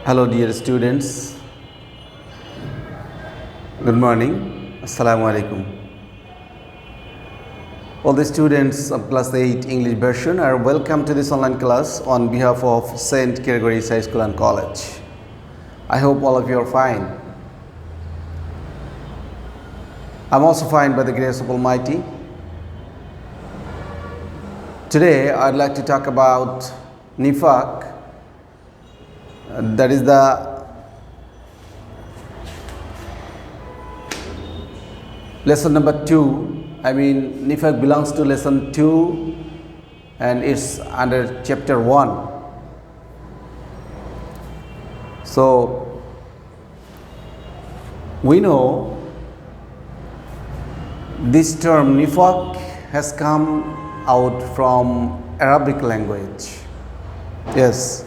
Hello dear students, good morning, Assalamu alaikum. All the students of class 8 English version are welcome to this online class on behalf of St. Gregory's High School and College. I hope all of you are fine. I'm also fine by the grace of Almighty. Today I'd like to talk about Nifaq. That is the lesson number 2. Nifaq belongs to lesson 2 and it's under chapter 1. So we know this term Nifaq has come out from Arabic language. Yes.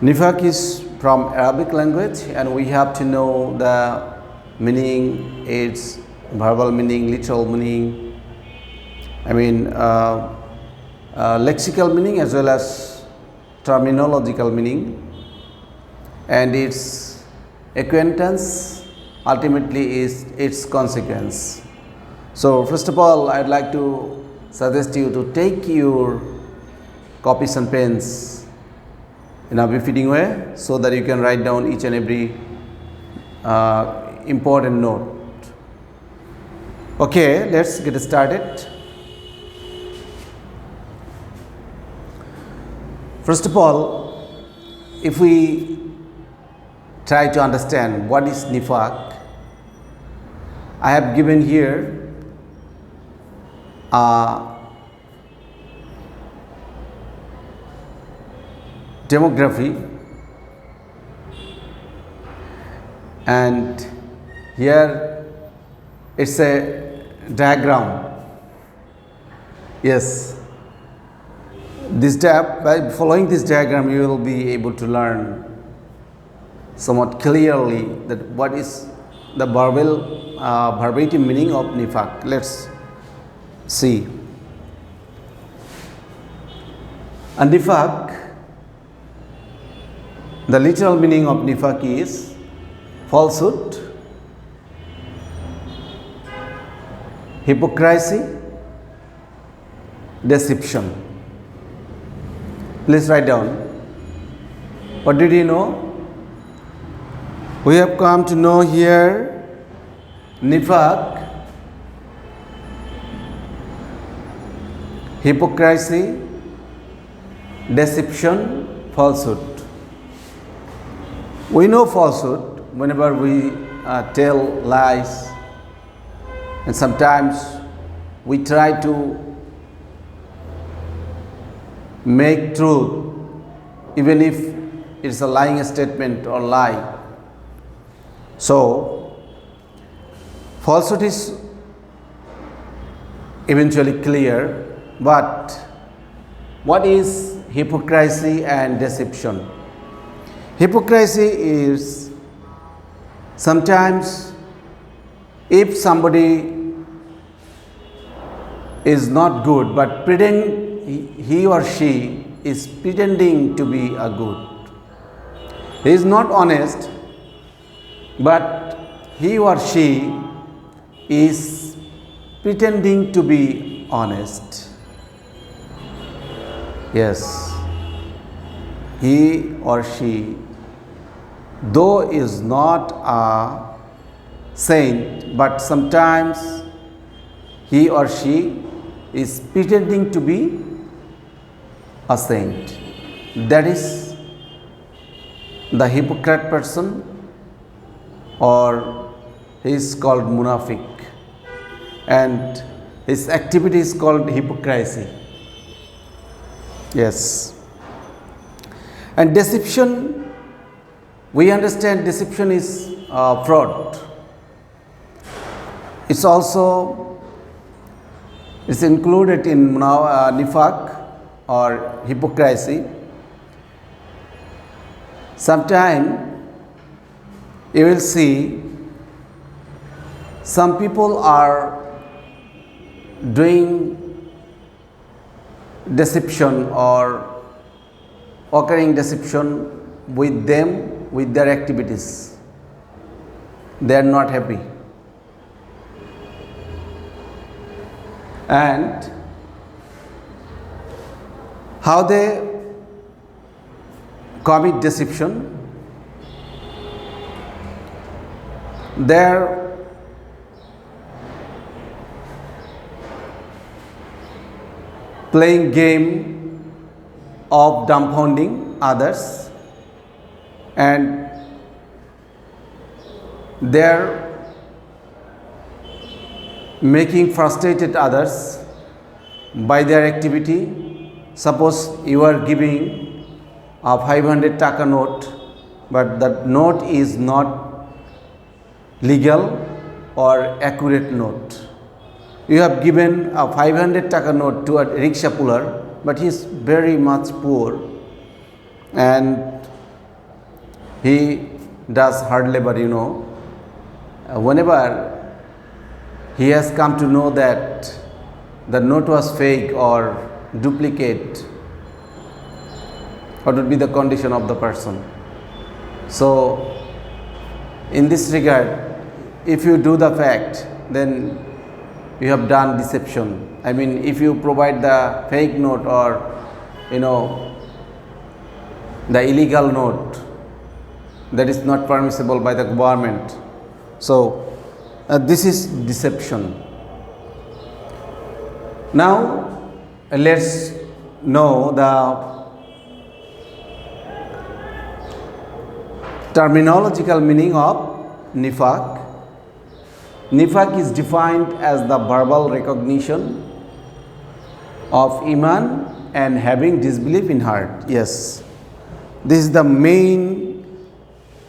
Nifaq is from Arabic language and we have to know the meaning, its verbal meaning, literal meaning, lexical meaning as well as terminological meaning, and its acquaintance ultimately is its consequence. So first of all, I'd like to suggest you to take your copies and pens in a befitting way so that you can write down each and every important note. Okay, let's get started. First of all, if we try to understand what is Nifaq, I have given here a demography, and here it's a diagram. Yes, by following this diagram you will be able to learn somewhat clearly that what is the verbatim meaning of Nifaq. Let's see. And Nifaq, the literal meaning of Nifaq is falsehood, hypocrisy, deception. Please write down. What did you know? We have come to know here Nifaq, hypocrisy, deception, falsehood. We know falsehood whenever we tell lies, and sometimes we try to make truth even if it's a lying statement or lie. So falsehood is eventually clear, but what is hypocrisy and deception? Hypocrisy is sometimes if somebody is not good but he or she is pretending to be a good. He is not honest but he or she is pretending to be honest. Yes, he or she, though is not a saint, but sometimes he or she is pretending to be a saint. That is the hypocrite person, or he is called munafiq, and his activity is called hypocrisy. Yes. And deception, we understand deception is fraud. It's included in Nifaq or hypocrisy. Sometime you will see some people are doing deception or occurring deception with them, with their activities. They are not happy. And how they commit deception? They're playing game of dumbfounding others, and they're making frustrated others by their activity. Suppose you are giving a 500 taka note, but that note is not legal or accurate note. You have given a 500 taka note to a rickshaw puller, but he is very much poor and he does hard labor, Whenever he has come to know that the note was fake or duplicate, what would be the condition of the person? So, in this regard, if you do the fact, then you have done deception. I mean, if you provide the fake note or the illegal note, that is not permissible by the government. So this is deception. Now let's know the terminological meaning of nifaq. Nifaq is defined as the verbal recognition of iman and having disbelief in heart. Yes, this is the main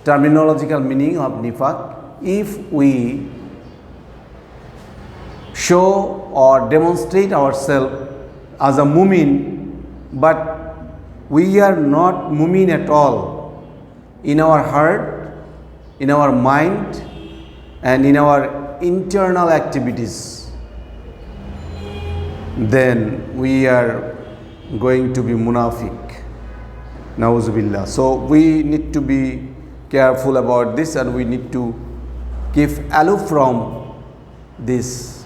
terminological meaning of nifaq. If we show or demonstrate ourselves as a mu'min, but we are not mu'min at all in our heart, in our mind, and in our internal activities, then we are going to be munafiq. Nauzubillah. So we need to be careful about this, and we need to keep aloof from this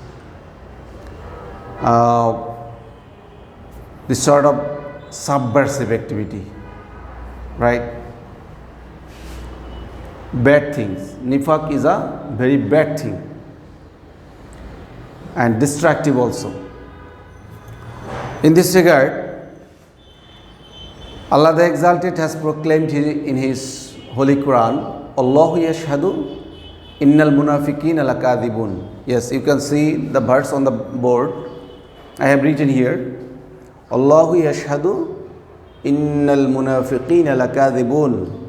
sort of subversive activity, right? Bad things. Nifaq is a very bad thing and destructive also. In this regard, Allah the Exalted has proclaimed in His Holy Quran, Allahu yashhadu innal munafiqina lakadhibun. Yes, you can see the verse on the board. I have written here, Allahu yashhadu innal munafiqina lakadhibun.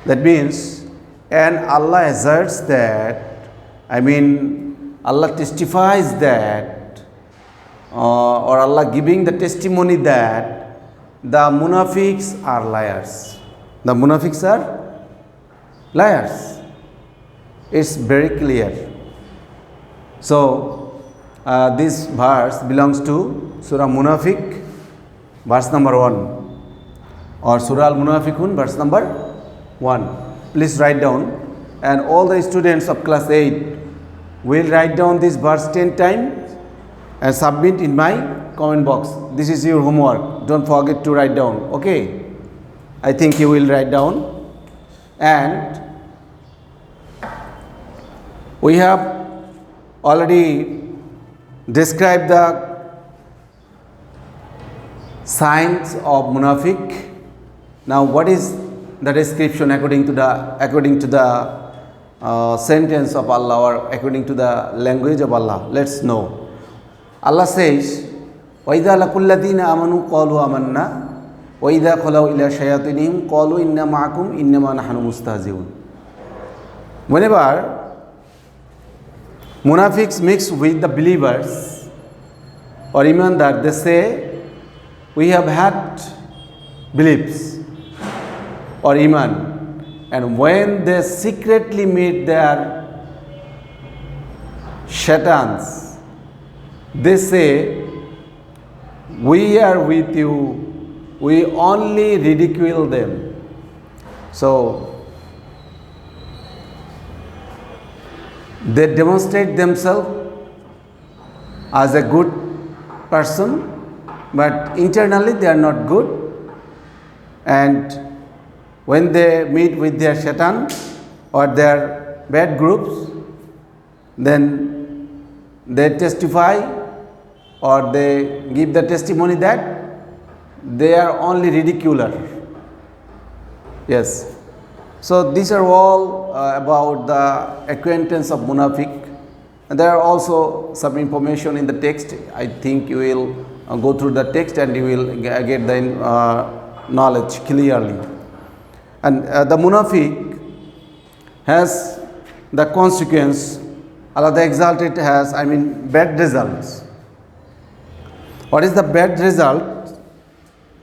That means, and Allah asserts that, Allah testifies that, or Allah giving the testimony that the munafiqs are liars. The munafiqs are liars. It's very clear. So, this verse belongs to Surah Munafiq, verse number 1, or Surah Al-Munafiqun, verse number 1. Please write down, and all the students of class 8 will write down this verse 10 times and submit in my comment box. This is your homework. Don't forget to write down. Okay? I think you will write down. And we have already described the signs of munafiq. Now, what is the description according to the sentence of Allah, or according to the language of Allah? Let's know. Allah says, وَإِذَا لَقُوا الَّذِينَ آمَنُوا قَالُوا آمَنَّا وَإِذَا خَلَوْا إِلَى شَيَاطِينِهِمْ قَالُوا إِنَّا مَعَكُمْ إِنَّمَا نَحْنُ مُسْتَهْزِئُونَ. Whenever munafiqs mix with the believers or imandar, they say, we have had beliefs or iman, and when they secretly meet their shaitans, they say, we are with you, we only ridicule them. So they demonstrate themselves as a good person, but internally they are not good. And when they meet with their shaitan or their bad groups, then they testify or they give the testimony that they are only ridiculer. Yes. So these are all about the acquaintance of munafiq. And there are also some information in the text. I think you will go through the text and you will get the knowledge clearly. And the munafiq has the consequence, Allah the Exalted has, bad results. What is the bad result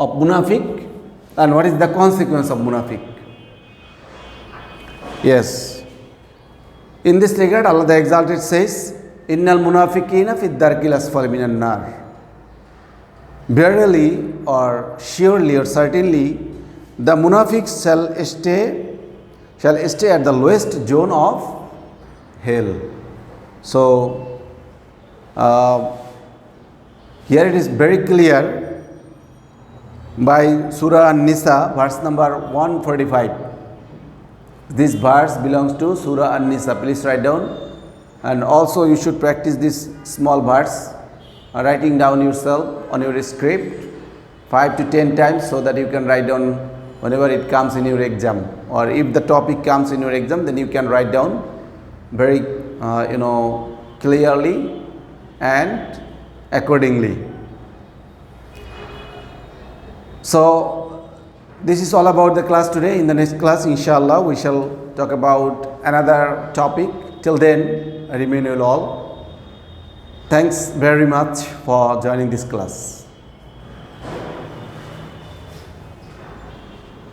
of munafiq and what is the consequence of munafiq? Yes. In this regard, Allah the Exalted says, Innal munafiqina fi darkil asfali minan nar. Verily or surely or certainly, the munafiqs shall stay at the lowest zone of hell. So, here it is very clear by Surah An-Nisa, verse number 145. This verse belongs to Surah An-Nisa. Please write down. And also you should practice this small verse, writing down yourself on your script 5 to 10 times so that you can write down whenever it comes in your exam. Or if the topic comes in your exam, then you can write down very clearly and accordingly. So this is all about the class today. In the next class, inshallah, we shall talk about another topic. Till then, remain well all. Thanks very much for joining this class.